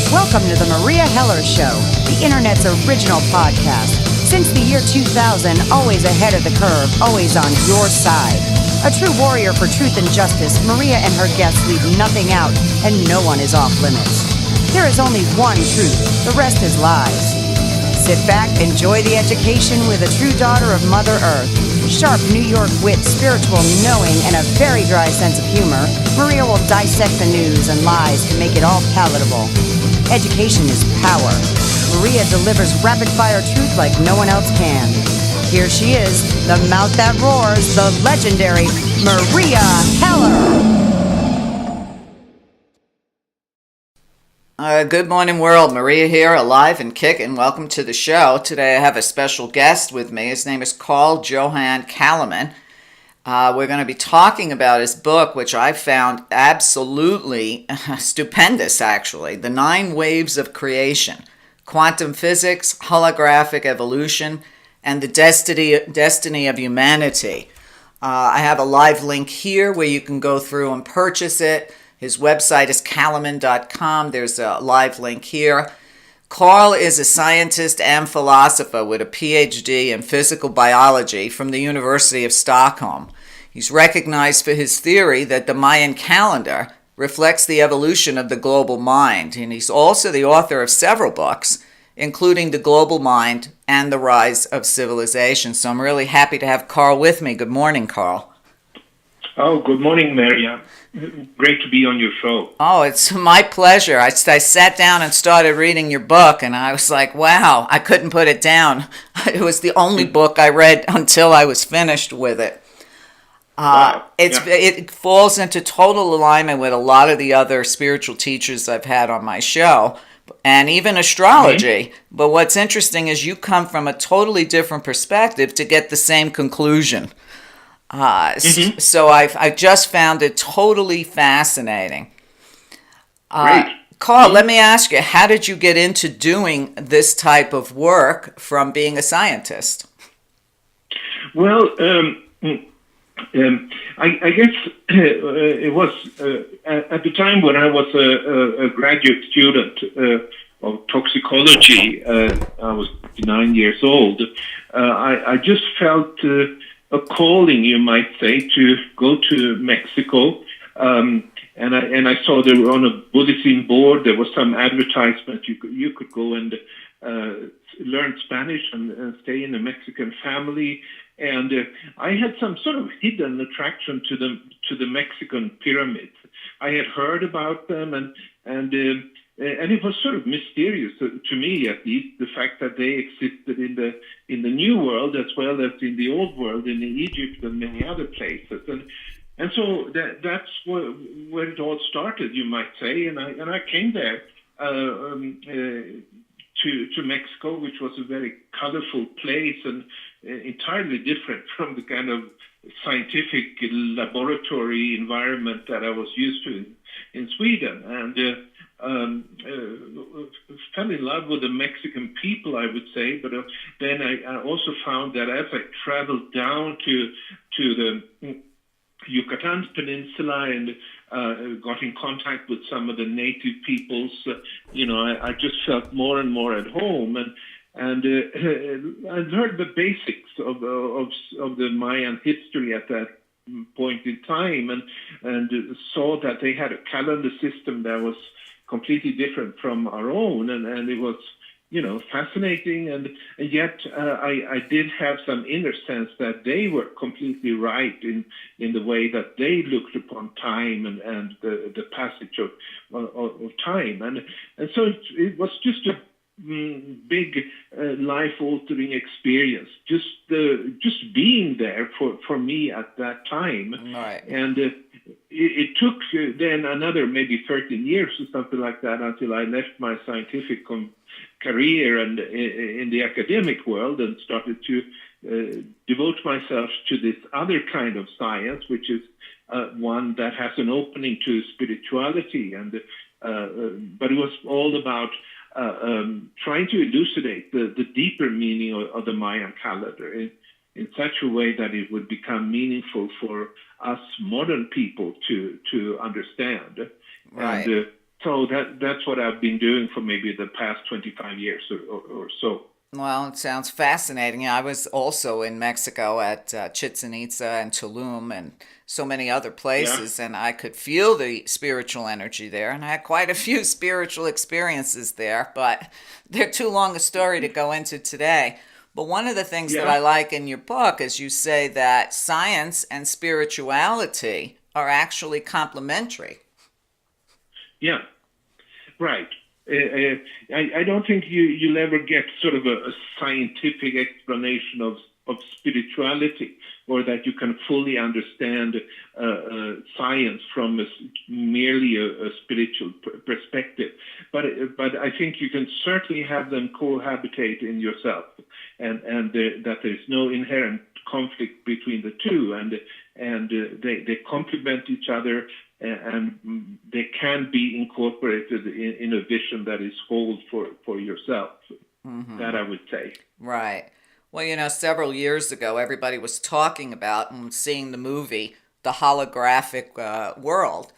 Welcome to the Maria Heller Show, the Internet's original podcast. Since the year 2000, always ahead of the curve, always on your side. A true warrior for truth and justice, Meria and her guests leave nothing out, and no one is off limits. There is only one truth, the rest is lies. Sit back, enjoy the education with a true daughter of Mother Earth. Sharp New York wit, spiritual knowing, and a very dry sense of humor, Meria will dissect the news and lies to make it all palatable. Education is power. Meria delivers rapid-fire truth like no one else can. Here she is, the mouth that roars, the legendary Meria Heller. Good morning, world. Meria here, alive and kicking. Welcome to the show. Today I have a special guest with me. His name is Johan Calleman. We're going to be talking about his book, which I found absolutely stupendous, actually. The 9 Waves of Creation, Quantum Physics, Holographic Evolution, and the Destiny of Humanity. I have a live link here where you can go through and purchase it. His website is calleman.com. There's a live link here. Carl is a scientist and philosopher with a PhD in physical biology from the University of Stockholm. He's recognized for his theory that the Mayan calendar reflects the evolution of the global mind, and he's also the author of several books, including The Global Mind and The Rise of Civilization. So I'm really happy to have Carl with me. Good morning, Carl. Oh, good morning, Meria. Great to be on your show. Oh, it's my pleasure. I sat down and started reading your book, and I was like, wow, I couldn't put it down. It was the only book I read until I was finished with it. Wow. It falls into total alignment with a lot of the other spiritual teachers I've had on my show, and even astrology. Mm-hmm. But what's interesting is you come from a totally different perspective to get the same conclusion. So I just found it totally fascinating. Great. Carl, let me ask you, how did you get into doing this type of work from being a scientist? Well, I guess it was at the time when I was a graduate student of toxicology. I was 9 years old. I just felt a calling, you might say, to go to Mexico. And I saw there on a bulletin board there was some advertisement. You could go and learn Spanish and stay in a Mexican family. And I had some sort of hidden attraction to the Mexican pyramids. I had heard about them, and it was sort of mysterious to me, at least, the fact that they existed in the New World as well as in the Old World, in Egypt and many other places. And so that's where it all started, you might say. And I came there to Mexico, which was a very colorful place and entirely different from the kind of scientific laboratory environment that I was used to in Sweden. And fell in love with the Mexican people, I would say, but then I also found that as I traveled down to the Yucatan Peninsula and got in contact with some of the native peoples, I just felt more and more at home, and I learned the basics of the Mayan history at that point in time, and saw that they had a calendar system that was completely different from our own, and it was, fascinating, and yet I did have some inner sense that they were completely right in the way that they looked upon time and the passage of time, and so it was just a big life-altering experience, just being there for me at that time. Right. And it took then another maybe 13 years or something like that until I left my scientific career and in the academic world and started to devote myself to this other kind of science, which is one that has an opening to spirituality, but it was all about trying to elucidate the deeper meaning of the Mayan calendar in such a way that it would become meaningful for us modern people to understand. Right. And So that's what I've been doing for maybe the past 25 years or so. Well, it sounds fascinating. I was also in Mexico at Chichen Itza and Tulum and so many other Yeah. places, and I could feel the spiritual energy there. And I had quite a few spiritual experiences there, but they're too long a story to go into today. But one of the things that Yeah. I like in your book is you say that science and spirituality are actually complementary. Yeah. Right. I don't think you'll ever get sort of a scientific explanation of spirituality, or that you can fully understand science from merely a spiritual perspective. But I think you can certainly have them cohabitate in yourself, and that there's no inherent conflict between the two, and they complement each other, and they can be incorporated in a vision that is whole for yourself. That I would say. Right. Well, several years ago, everybody was talking about and seeing the movie, The Holographic World.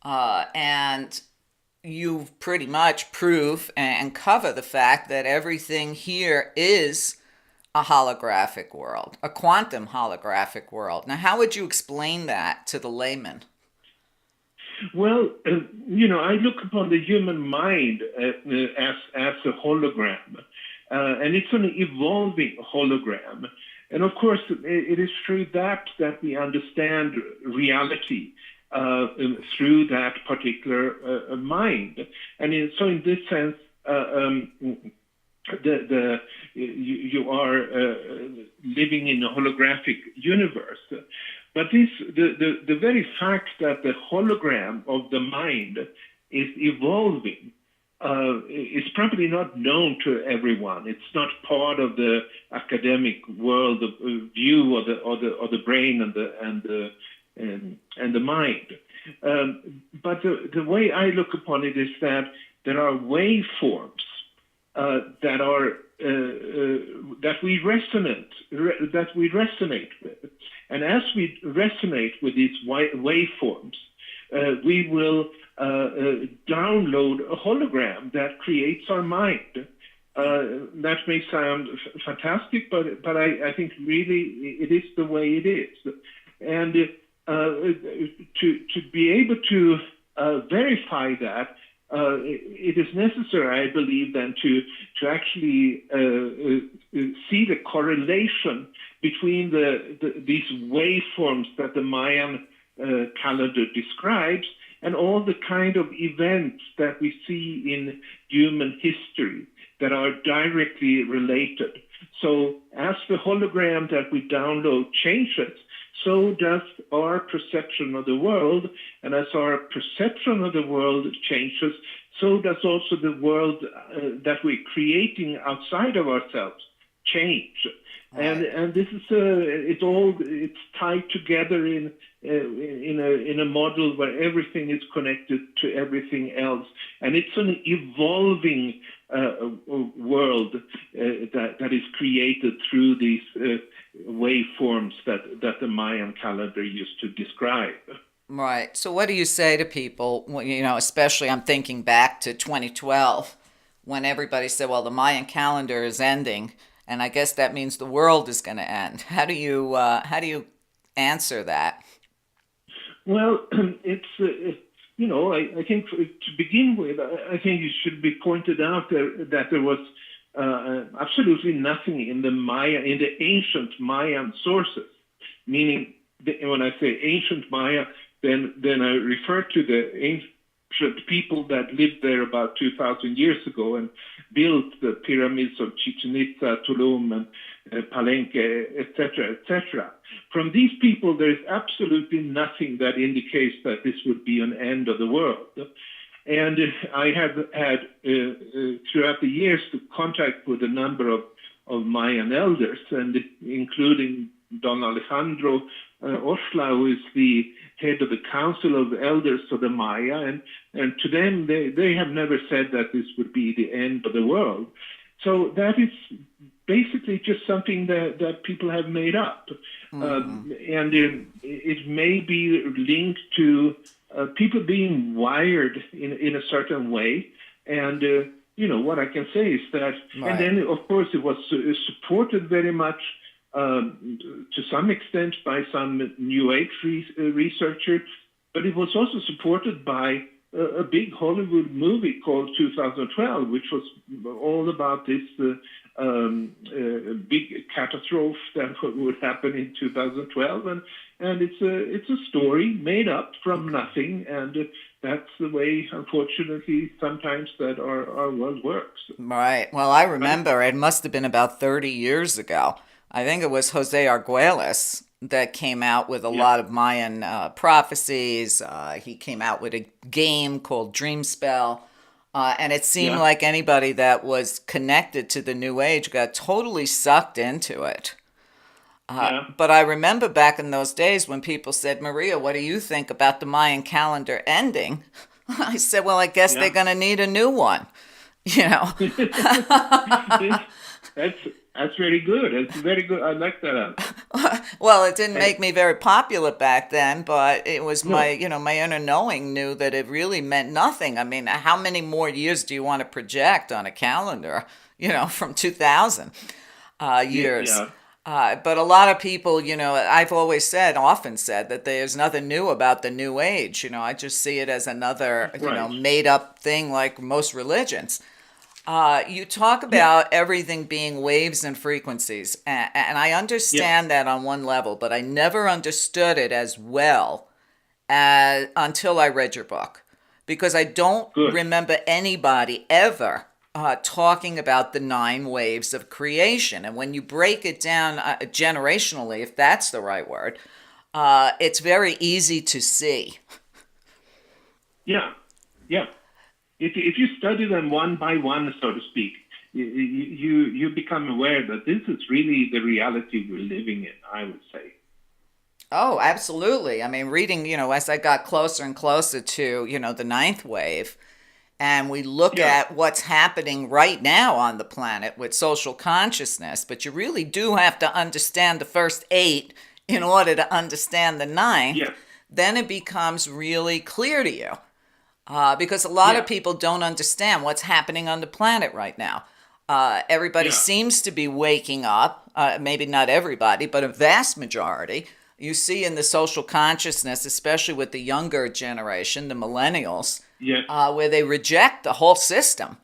And you pretty much prove and cover the fact that everything here is a holographic world, a quantum holographic world. Now, how would you explain that to the layman? Well, I look upon the human mind as a hologram, and it's an evolving hologram. And of course, it is through that we understand reality, through that particular mind. And so, in this sense, you are living in a holographic universe. But the very fact that the hologram of the mind is evolving is probably not known to everyone. It's not part of the academic world of view of the brain and the mind. But the way I look upon it is that there are waveforms that we resonate with. And as we resonate with these waveforms, we will download a hologram that creates our mind. That may sound fantastic, but I think really it is the way it is. And to be able to verify that, it is necessary, I believe, then to actually see the correlation between these waveforms that the Mayan calendar describes and all the kind of events that we see in human history that are directly related. So as the hologram that we download changes, so does our perception of the world. And as our perception of the world changes, so does also the world that we're creating outside of ourselves change. Right. And this is it's tied together in a model where everything is connected to everything else, and it's an evolving world that is created through these waveforms that the Mayan calendar used to describe. Right. So what do you say to people, especially I'm thinking back to 2012 when everybody said, well, the Mayan calendar is ending, and I guess that means the world is going to end. How do you answer that? Well, it's I think to begin with, I think it should be pointed out that there was absolutely nothing in the ancient Mayan sources. Meaning, when I say ancient Maya, then I refer to the ancient people that lived there about 2,000 years ago and built the pyramids of Chichen Itza, Tulum, and Palenque, etc., etc. From these people, there is absolutely nothing that indicates that this would be an end of the world. And I have had, throughout the years, contact with a number of Mayan elders, and including Don Alejandro Osla, who is the head of the Council of Elders of the Maya, and to them, they have never said that this would be the end of the world. So that is basically just something that people have made up. Mm-hmm. And it may be linked to people being wired in a certain way. And, what I can say is that, Right. and then, of course, it was supported very much to some extent by some New Age researchers, but it was also supported by a big Hollywood movie called 2012, which was all about this big catastrophe that would happen in 2012, and it's a story made up from nothing, and that's the way, unfortunately, sometimes that our world works. Right. Well, I remember it must have been about 30 years ago. I think it was Jose Arguelles that came out with a lot of Mayan prophecies. He came out with a game called Dream Spell. And it seemed like anybody that was connected to the New Age got totally sucked into it. But I remember back in those days when people said, Maria, what do you think about the Mayan calendar ending? I said, well, I guess they're going to need a new one, That's very good. It's very good. I like that. Well, it didn't make me very popular back then, but it was my inner knowing knew that it really meant nothing. I mean, how many more years do you want to project on a calendar, from 2000 years? But a lot of people, I've often said that there's nothing new about the New Age. I just see it as another, made up thing like most religions. You talk about everything being waves and frequencies, and I understand that on one level, but I never understood it as well until I read your book, because I don't remember anybody ever talking about the 9 waves of creation. And when you break it down generationally, if that's the right word, it's very easy to see. Yeah. If you study them one by one, so to speak, you become aware that this is really the reality we're living in, I would say. Oh, absolutely. I mean, reading, as I got closer and closer to, the 9th wave, and we look at what's happening right now on the planet with social consciousness, but you really do have to understand the first 8 in order to understand the 9th, then it becomes really clear to you. Because a lot of people don't understand what's happening on the planet right now. Everybody seems to be waking up, maybe not everybody, but a vast majority. You see in the social consciousness, especially with the younger generation, the millennials, where they reject the whole system.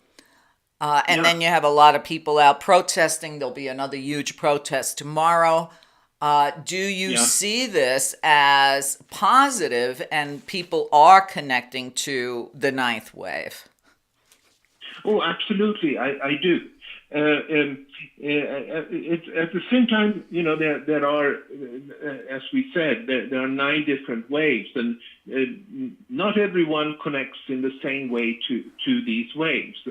And then you have a lot of people out protesting. There'll be another huge protest tomorrow. Do you see this as positive and people are connecting to the 9th wave? Oh, absolutely. I do. It's at the same time, there are, as we said, there are 9 different waves, and not everyone connects in the same way to these waves.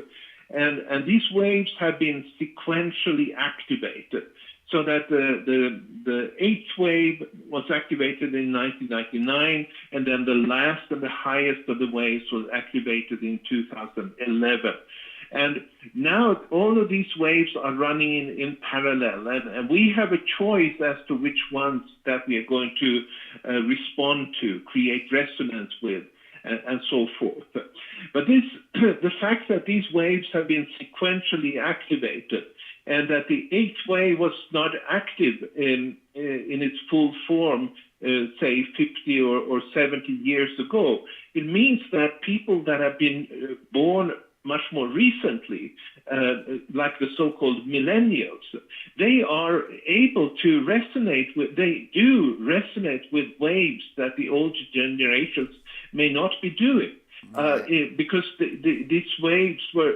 And these waves have been sequentially activated. So that the 8th wave was activated in 1999, and then the last and the highest of the waves was activated in 2011. And now all of these waves are running in parallel, and we have a choice as to which ones that we are going to respond to, create resonance with, and so forth. But the fact that these waves have been sequentially activated, and that the 8th wave was not active in its full form, say 50 or 70 years ago, it means that people that have been born much more recently, like the so-called millennials, they are able to resonate with waves that the older generations may not be doing. Because these waves were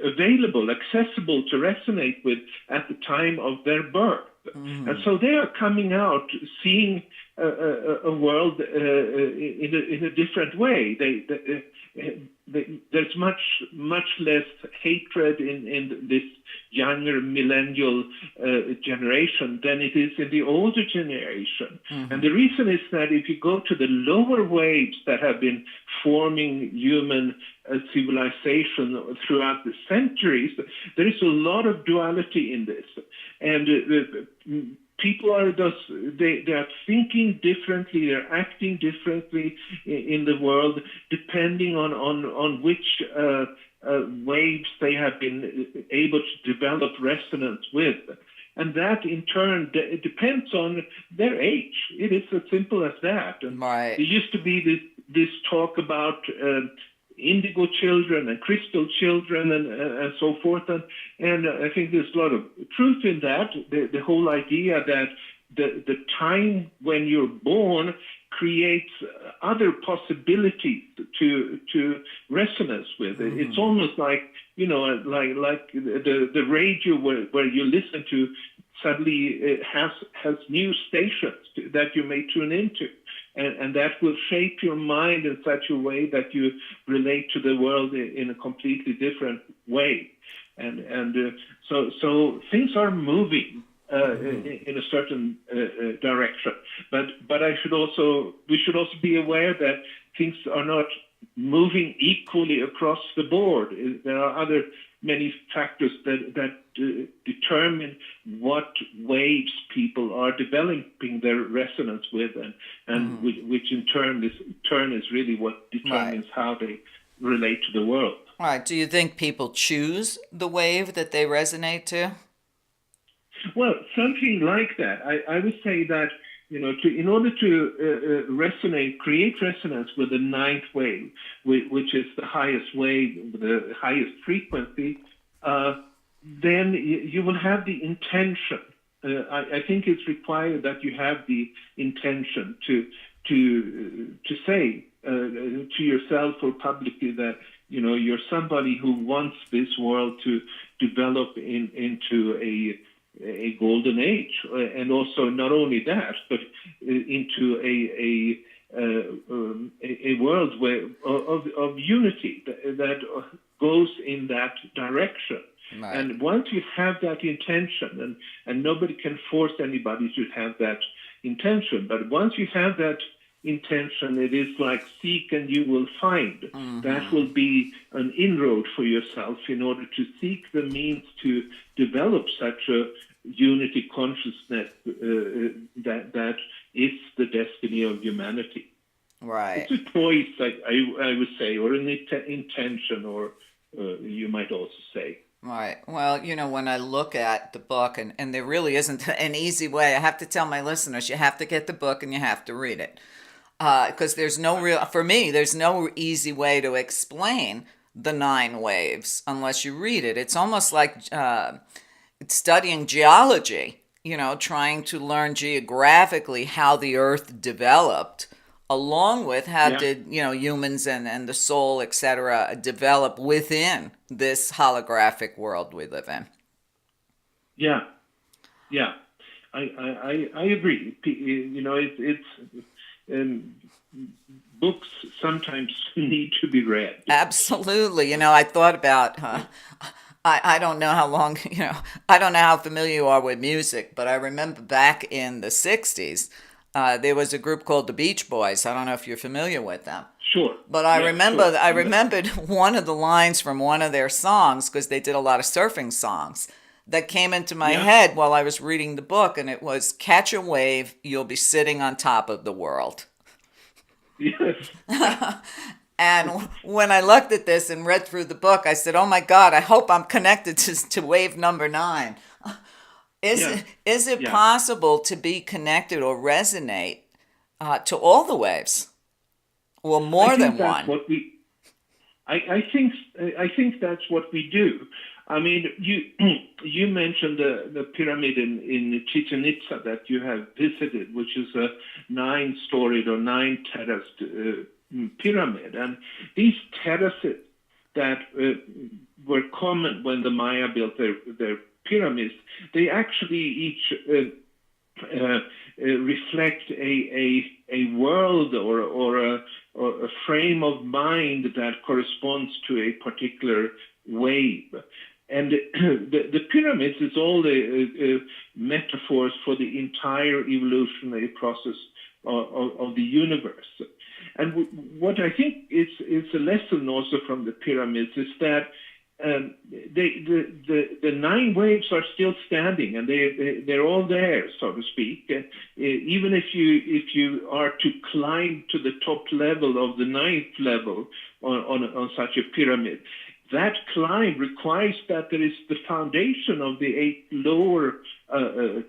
available, accessible to resonate with at the time of their birth. And so they are coming out, seeing a world in a different way. There's much less hatred in this younger millennial generation than it is in the older generation. And the reason is that if you go to the lower waves that have been forming human civilization throughout the centuries, there is a lot of duality in this. And people are they are thinking differently, they're acting differently in the world, depending on which waves they have been able to develop resonance with. And that, in turn, depends on their age. It is as simple as that. And Right. there used to be this talk about indigo children and crystal children and so forth. And I think there's a lot of truth in that. The whole idea that the time when you're born creates other possibilities to resonance with. Mm-hmm. It's almost like, like the radio where you listen to suddenly has new stations that you may tune into. And that will shape your mind in such a way that you relate to the world in a completely different way. And so things are moving in a certain direction. But we should also be aware that things are not moving equally across the board. There are many factors that determine what waves people are developing their resonance with, and which in turn is really what determines how they relate to the world. Right. Do you think people choose the wave that they resonate to? Well, something like that. I would say that, in order to create resonance with the ninth wave, which is the highest wave, the highest frequency, then you will have the intention. I think it's required that you have the intention to say to yourself or publicly that you're somebody who wants this world to develop into a golden age, and also not only that, but into a world of unity that goes in that direction. Right. And once you have that intention, and nobody can force anybody to have that intention, but once you have that intention, it is like seek and you will find. Mm-hmm. That will be an inroad for yourself in order to seek the means to develop such a unity consciousness that is the destiny of humanity. Right. It's a choice, I would say, or an intention, or you might also say. Right. Well, when I look at the book, and there really isn't an easy way, I have to tell my listeners, you have to get the book and you have to read it. Because there's no easy way to explain the 9 waves unless you read it. It's almost like studying geology, trying to learn geographically how the earth developed, along with how did, humans and the soul, etc., develop within this holographic world we live in. Yeah. I agree. Books sometimes need to be read. Absolutely. I thought about, I don't know how long, I don't know how familiar you are with music, but I remember back in the 60s, there was a group called the Beach Boys. I don't know if you're familiar with them. Sure. But I remembered one of the lines from one of their songs, because they did a lot of surfing songs, that came into my head while I was reading the book, and it was, "Catch a wave, you'll be sitting on top of the world." Yes. And when I looked at this and read through the book, I said, "Oh my God, I hope I'm connected to wave number 9." Is it possible to be connected or resonate to all the waves, or more than one? I think that's what we do. I mean, you mentioned the pyramid in Chichen Itza that you have visited, which is a 9-storied or 9-terraced pyramid, and these terraces that were common when the Maya built their pyramids, they actually each reflect a world or a frame of mind that corresponds to a particular wave. And the pyramids is all the metaphors for the entire evolutionary process of the universe. And what I think is a lesson also from the pyramids is that the 9 waves are still standing, and they're all there, so to speak. Even if you are to climb to the top level of the 9th level on such a pyramid, that climb requires that there is the foundation of the 8 lower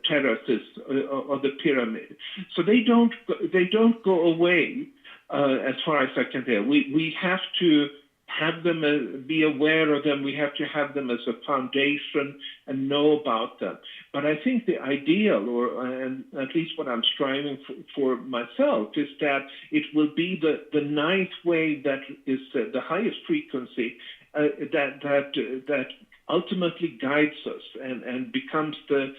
terraces of the pyramid. So they don't go away, as far as I can tell. We have to have them, be aware of them. We have to have them as a foundation and know about them. But I think the ideal, and at least what I'm striving for myself, is that it will be the 9th wave that is the highest frequency that ultimately guides us and becomes the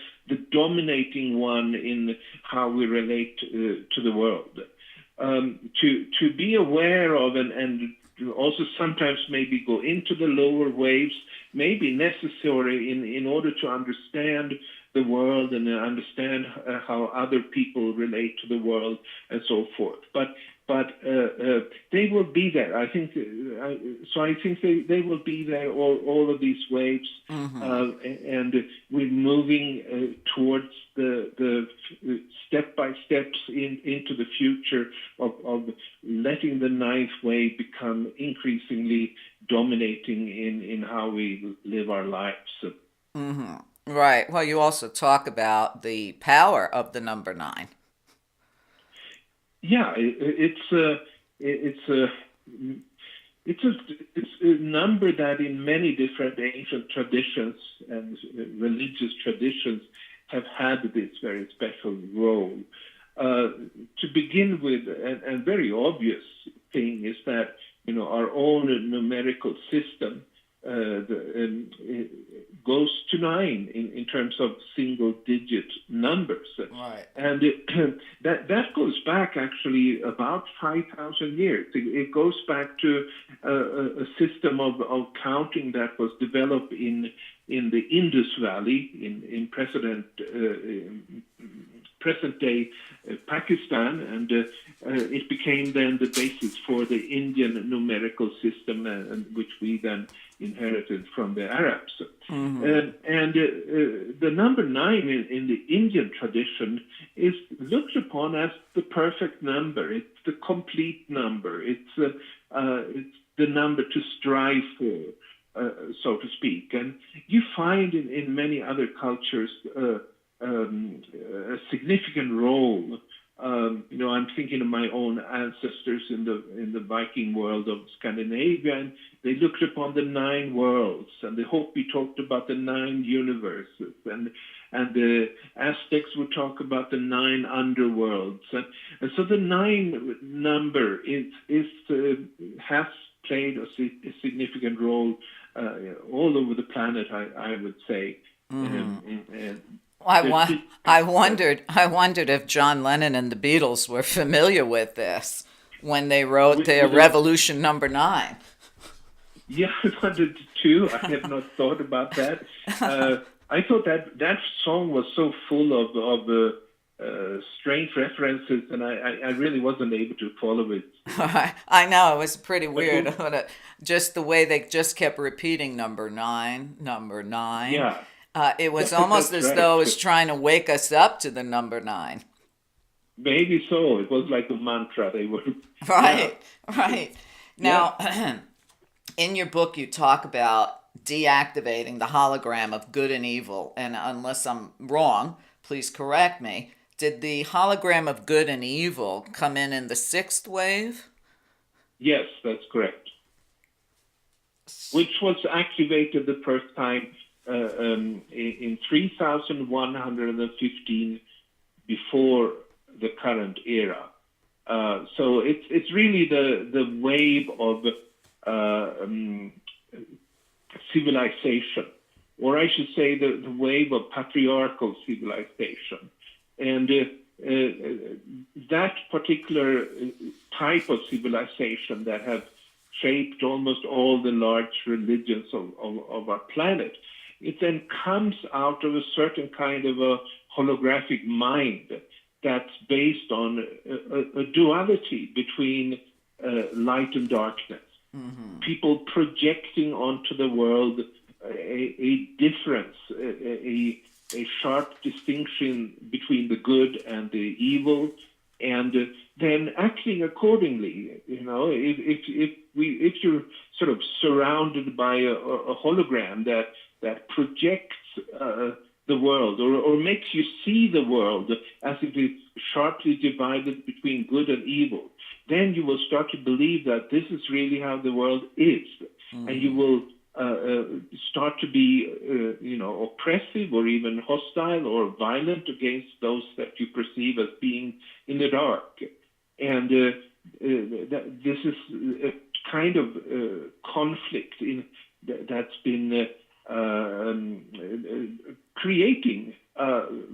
dominating one in how we relate to the world. To be aware of and also sometimes maybe go into the lower waves may be necessary in order to understand the world and understand how other people relate to the world and so forth. But they will be there. I think so. I think they will be there. All of these waves, and we're moving towards the step by steps into the future of letting the 9th wave become increasingly dominating in how we live our lives. Right. Well, you also talk about the power of the number 9. Yeah, it's a number that in many different ancient traditions and religious traditions have had this very special role. To begin with, and very obvious thing is that our own numerical system goes to 9 in terms of single-digit numbers. Right. And that goes back actually about 5,000 years. It goes back to a system of counting that was developed in the Indus Valley in present-day Pakistan, and it became then the basis for the Indian numerical system, which we then inherited from the Arabs. And the number 9 in the Indian tradition is looked upon as the perfect number. It's the complete number. It's the number to strive for, so to speak. And you find in many other cultures a significant role. I'm thinking of my own ancestors in the Viking world of Scandinavia, and they looked upon the 9 worlds, and the Hopi talked about the 9 universes, and the Aztecs would talk about the 9 underworlds, and so the 9 number has played a significant role all over the planet, I would say. I wondered if John Lennon and the Beatles were familiar with this when they wrote their Revolution number 9. Yeah, I wondered too. I have not thought about that. I thought that song was so full of strange references, and I really wasn't able to follow it. I know, it was pretty weird. Just the way they just kept repeating number 9, number 9. Yeah. It was almost as though it was trying to wake us up to the number 9. Maybe so. It was like a mantra. They were right. Now, in your book, you talk about deactivating the hologram of good and evil. And unless I'm wrong, please correct me. Did the hologram of good and evil come in the 6th wave? Yes, that's correct. Which was activated the first time in 3115 before the current era. So it's really the wave of civilization, or I should say the wave of patriarchal civilization. And that particular type of civilization that have shaped almost all the large religions of our planet, it then comes out of a certain kind of a holographic mind that's based on a duality between light and darkness. people projecting onto the world a difference, a sharp distinction between the good and the evil, and then acting accordingly. If you're sort of surrounded by a hologram that projects the world, or makes you see the world as if it's sharply divided between good and evil, then you will start to believe that this is really how the world is, and you will start to be, oppressive or even hostile or violent against those that you perceive as being in the dark. And this is a kind of conflict that's been creating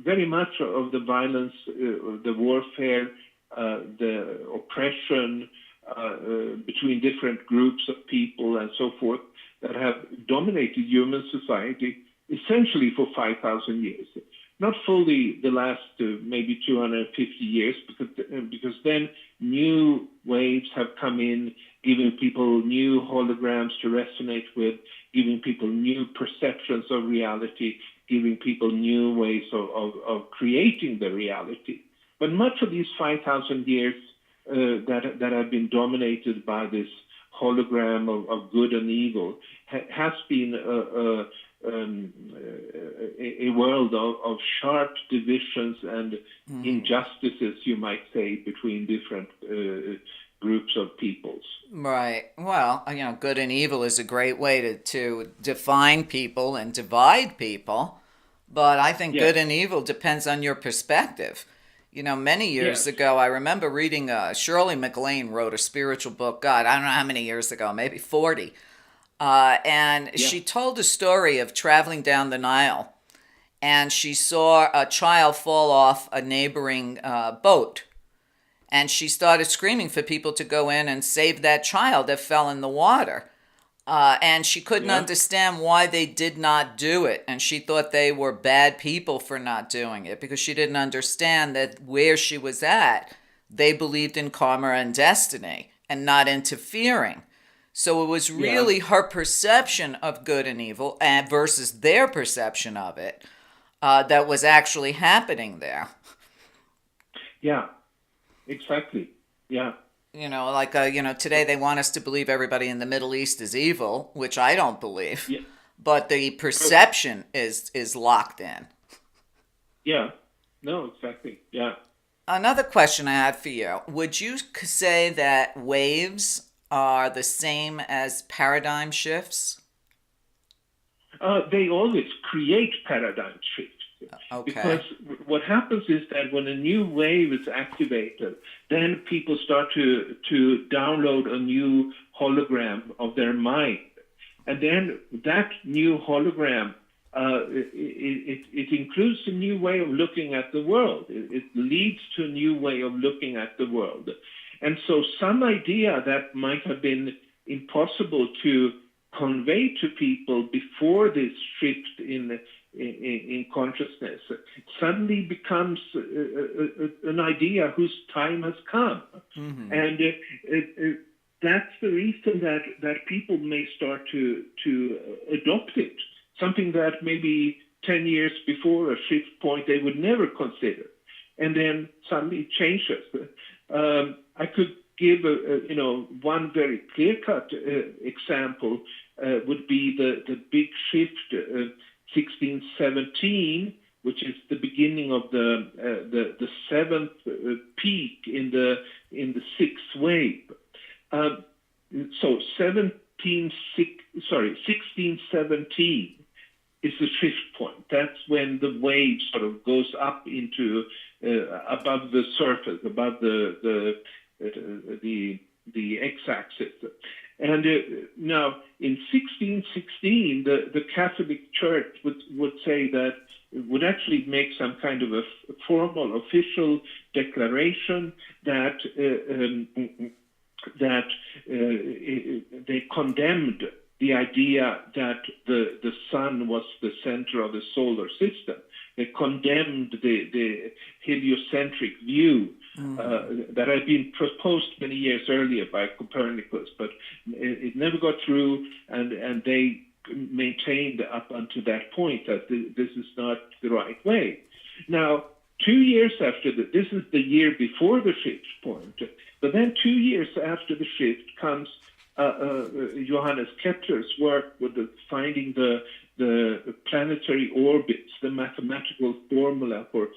very much of the violence, the warfare, the oppression between different groups of people and so forth that have dominated human society essentially for 5,000 years. Not fully the last maybe 250 years, because then new waves have come in, giving people new holograms to resonate with, giving people new perceptions of reality, giving people new ways of creating the reality. But much of these 5,000 years that have been dominated by this hologram of good and evil has been a world of sharp divisions and injustices, you might say, between different groups of peoples. Right. Well, good and evil is a great way to define people and divide people. But I think good and evil depends on your perspective. Many years ago, I remember reading, Shirley MacLaine wrote a spiritual book, God, I don't know how many years ago, maybe 40. And she told a story of traveling down the Nile, and she saw a child fall off a neighboring boat. And she started screaming for people to go in and save that child that fell in the water. And she couldn't understand why they did not do it. And she thought they were bad people for not doing it, because she didn't understand that where she was at, they believed in karma and destiny and not interfering. So it was really her perception of good and evil versus their perception of it that was actually happening there. Yeah, exactly. Yeah. Today they want us to believe everybody in the Middle East is evil, which I don't believe. Yeah. But the perception is locked in. Yeah. No, exactly. Yeah. Another question I had for you. Would you say that waves are the same as paradigm shifts? They always create paradigm shifts. Okay. Because what happens is that when a new wave is activated, then people start to download a new hologram of their mind. And then that new hologram, it includes a new way of looking at the world. It leads to a new way of looking at the world. And so some idea that might have been impossible to convey to people before this shift in consciousness suddenly becomes an idea whose time has come. Mm-hmm. And that's the reason that people may start to adopt it, something that maybe 10 years before a shift point they would never consider, and then suddenly it changes. I could give one very clear-cut example would be the big shift 1617, which is the beginning of the seventh peak in the sixth wave. So 1617 is the shift point. That's when the wave sort of goes up into above the surface, above the x-axis. And now, in 1616, the Catholic Church would say that it would actually make some kind of a formal, official declaration that they condemned the idea that the sun was the center of the solar system. condemned the heliocentric view that had been proposed many years earlier by Copernicus, but it never got through, and they maintained up until that point that this is not the right way. Now, 2 years after this is the year before the fifth point, but then 2 years after the fifth comes Johannes Kepler's work with finding the planetary orbits, the mathematical formula for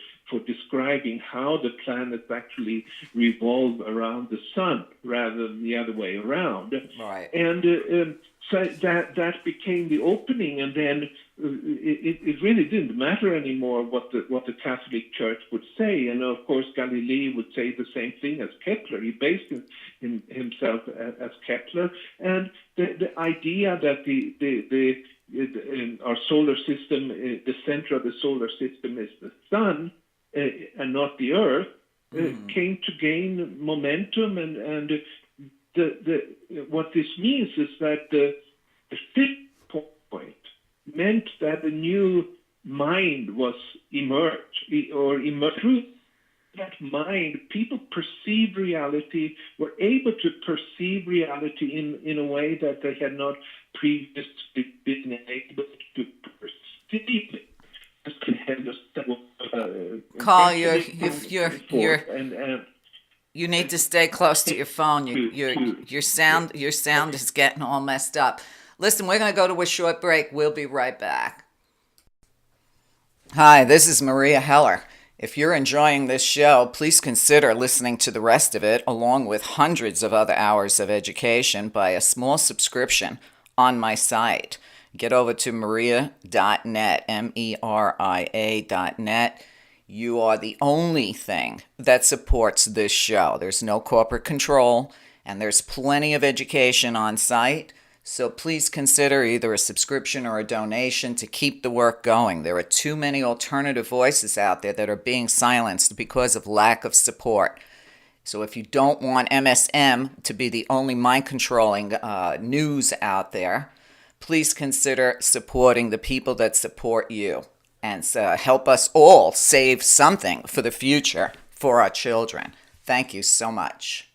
describing how the planets actually revolve around the sun rather than the other way around. Right. And so that became the opening, and then it really didn't matter anymore what the Catholic Church would say. And of course, Galilei would say the same thing as Kepler. He based himself as Kepler, and the idea that our solar system, the center of the solar system is the sun and not the Earth, came to gain momentum, and what this means is that the fifth point meant that a new mind was emerged. Through that mind, people perceived reality, were able to perceive reality in a way that they had not previously been able to perceive it. Carl, you need to stay close to your phone. Your sound is getting all messed up. Listen, we're going to go to a short break. We'll be right back. Hi, this is Maria Heller. If you're enjoying this show, please consider listening to the rest of it, along with hundreds of other hours of education, by a small subscription on my site. Get over to meria.net, meria.net. You are the only thing that supports this show. There's no corporate control, and there's plenty of education on site. So please consider either a subscription or a donation to keep the work going. There are too many alternative voices out there that are being silenced because of lack of support. So if you don't want MSM to be the only mind-controlling news out there, please consider supporting the people that support you, and help us all save something for the future for our children. Thank you so much.